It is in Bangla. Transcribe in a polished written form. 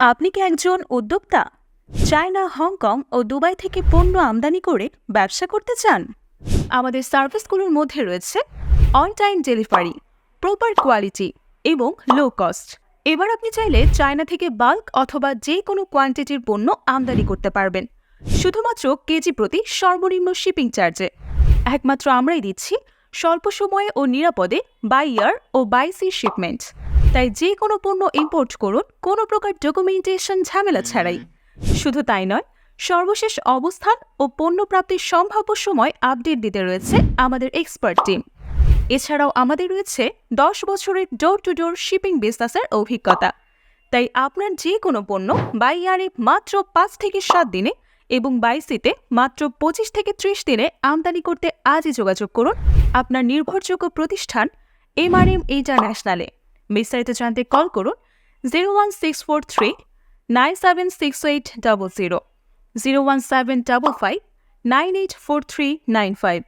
আপনি কি একজন উদ্যোক্তা? চায়না, হংকং ও দুবাই থেকে পণ্য আমদানি করে ব্যবসা করতে চান? আমাদের সার্ভিসগুলোর মধ্যে রয়েছে on time delivery, proper quality এবং লো কস্ট। এবার আপনি চাইলে চায়না থেকে বাল্ক অথবা যে কোনো কোয়ান্টিটির পণ্য আমদানি করতে পারবেন, শুধুমাত্র কেজি প্রতি সর্বনিম্ন শিপিং চার্জে। একমাত্র আমরাই দিচ্ছি স্বল্প সময়ে ও নিরাপদে বাই ইয়ার ও বাই সি শিপমেন্ট। তাই যে কোনো পণ্য ইম্পোর্ট করুন কোনো প্রকার ডকুমেন্টেশন ঝামেলা ছাড়াই। শুধু তাই নয়, সর্বশেষ অবস্থান ও পণ্য প্রাপ্তির সম্ভাব্য সময় আপডেট দিতে রয়েছে আমাদের এক্সপার্ট টিম। এছাড়াও আমাদের রয়েছে 10 বছরের ডোর টু ডোর শিপিং বিজনেসের অভিজ্ঞতা। তাই আপনার যে কোনো পণ্য বাই ইয়ারে মাত্র 5 থেকে 7 দিনে এবং বাই সিতে মাত্র 25 থেকে 30 দিনে আমদানি করতে আজই যোগাযোগ করুন আপনার নির্ভরযোগ্য প্রতিষ্ঠান MRM ইন্টারন্যাশনালে। বিস্তারিত জানতে কল করুন 01643 976800, 01755 984395।